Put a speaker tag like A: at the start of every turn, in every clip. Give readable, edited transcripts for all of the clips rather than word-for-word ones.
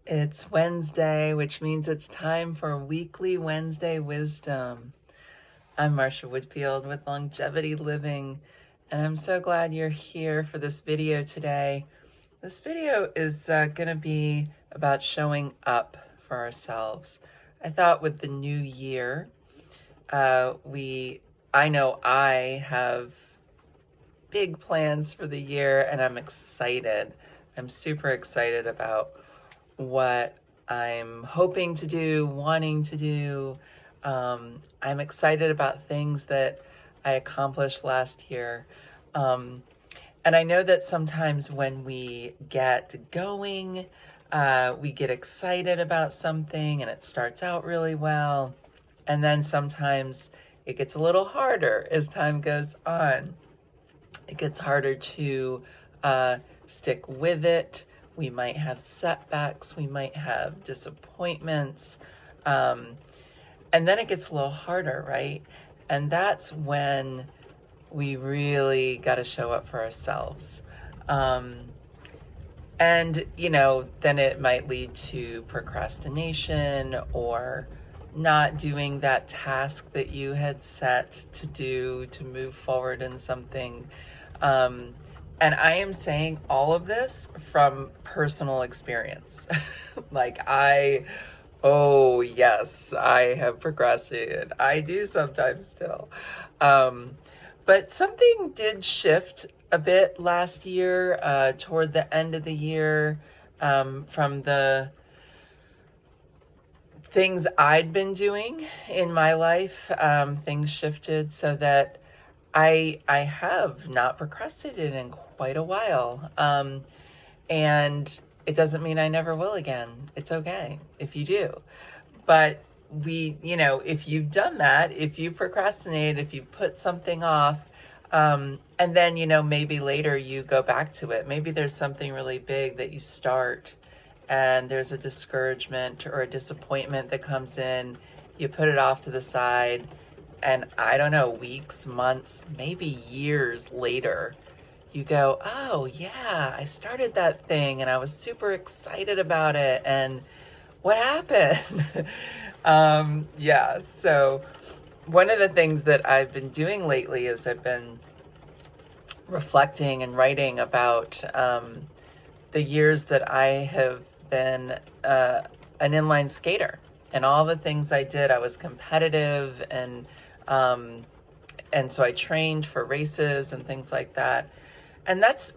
A: It's Wednesday, which means it's time for Weekly Wednesday Wisdom. I'm Marsha Woodfield with Longevity Living, and I'm so glad you're here for this video today. This video is going to be about showing up for ourselves. I thought with the new year, I know I have big plans for the year, and I'm excited. I'm super excited about what I'm hoping to do, wanting to do. I'm excited about things that I accomplished last year. And I know that sometimes when we get going, we get excited about something and it starts out really well. And then sometimes it gets a little harder as time goes on. It gets harder to stick with it. We might have setbacks, we might have disappointments, and then it gets a little harder, right? And that's when we really got to show up for ourselves. And, then it might lead to procrastination or not doing that task that you had set to do to move forward in something. And I am saying all of this from personal experience. Oh yes, I have procrastinated. I do sometimes still. But something did shift a bit last year, toward the end of the year, from the things I'd been doing in my life. Things shifted so that I have not procrastinated in quite a while. And it doesn't mean I never will again. It's okay if you do. But if you've done that, if you procrastinate, if you put something off, and then, maybe later you go back to it. Maybe there's something really big that you start and there's a discouragement or a disappointment that comes in. You put it off to the side. And I don't know, weeks, months, maybe years later, you go, oh yeah, I started that thing and I was super excited about it. And what happened? So one of the things that I've been doing lately is I've been reflecting and writing about the years that I have been an inline skater and all the things I did. I was competitive and so I trained for races and things like that. And that's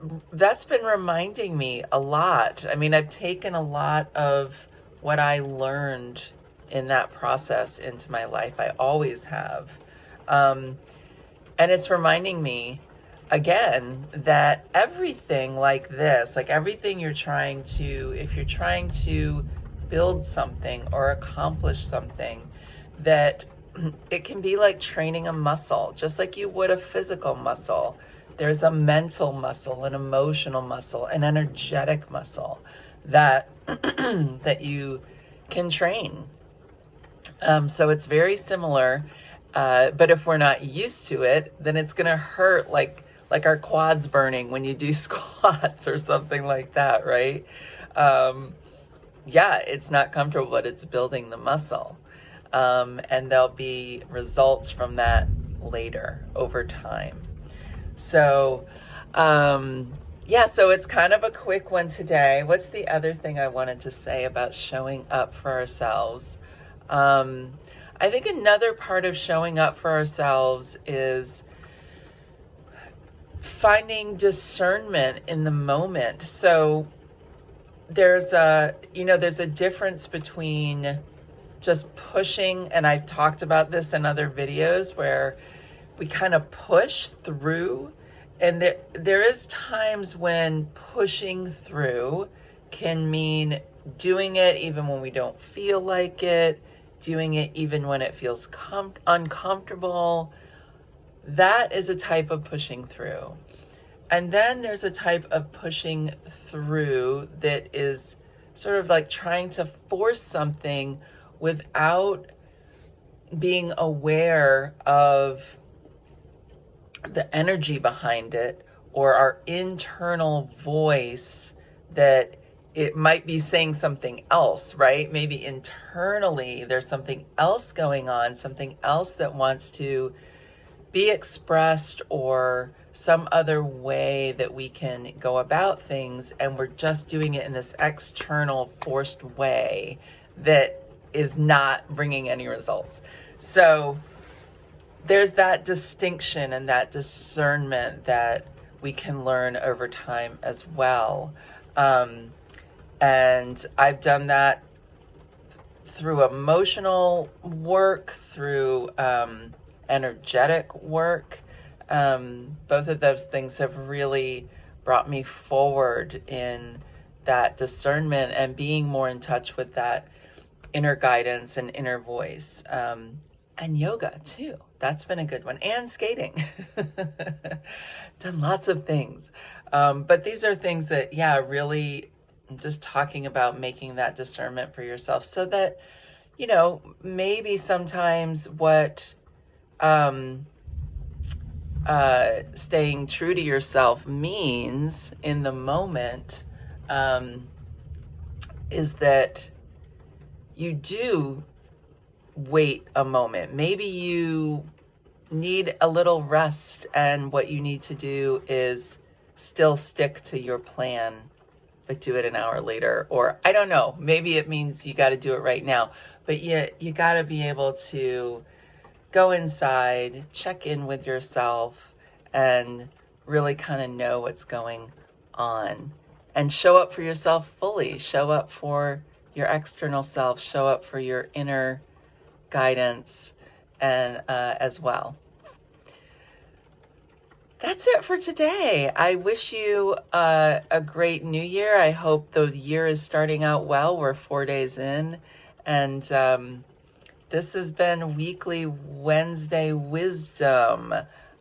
A: been reminding me a lot. I mean, I've taken a lot of what I learned in that process into my life. I always have. And it's reminding me again that everything like this, like everything if you're trying to build something or accomplish something, that it can be like training a muscle, just like you would a physical muscle. There's a mental muscle, an emotional muscle, an energetic muscle that that you can train. So it's very similar, but if we're not used to it, then it's going to hurt like our quads burning when you do squats or something like that, right? It's not comfortable, but it's building the muscle. And there'll be results from that later over time. So, so it's kind of a quick one today. What's the other thing I wanted to say about showing up for ourselves? I think another part of showing up for ourselves is finding discernment in the moment. So there's a difference between just pushing, and I've talked about this in other videos, where we kind of push through, and there is times when pushing through can mean doing it even when we don't feel like it, doing it even when it feels uncomfortable. That is a type of pushing through. And then there's a type of pushing through that is sort of like trying to force something without being aware of the energy behind it or our internal voice that it might be saying something else, right? Maybe internally there's something else going on, something else that wants to be expressed, or some other way that we can go about things, and we're just doing it in this external forced way that is not bringing any results. So there's that distinction and that discernment that we can learn over time as well. And I've done that through emotional work, through energetic work. Both of those things have really brought me forward in that discernment and being more in touch with that inner guidance and inner voice. And yoga too. That's been a good one. And skating. Done lots of things. But these are things that, yeah, really just talking about making that discernment for yourself, so that, you know, maybe sometimes what staying true to yourself means in the moment is that you do wait a moment. Maybe you need a little rest, and what you need to do is still stick to your plan, but do it an hour later. Or I don't know, maybe it means you got to do it right now, but you got to be able to go inside, check in with yourself, and really kind of know what's going on, and show up for yourself fully, show up for your external self, show up for your inner guidance, and as well. That's it for today. I wish you a great new year. I hope the year is starting out well. We're 4 days in, and this has been Weekly Wednesday Wisdom.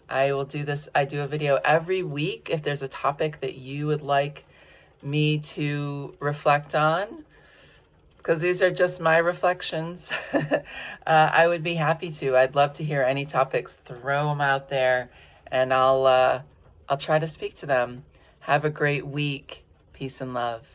A: I will do this. I do a video every week. If there's a topic that you would like me to reflect on, because these are just my reflections, I would be happy to. I'd love to hear any topics. Throw them out there, and I'll try to speak to them. Have a great week. Peace and love.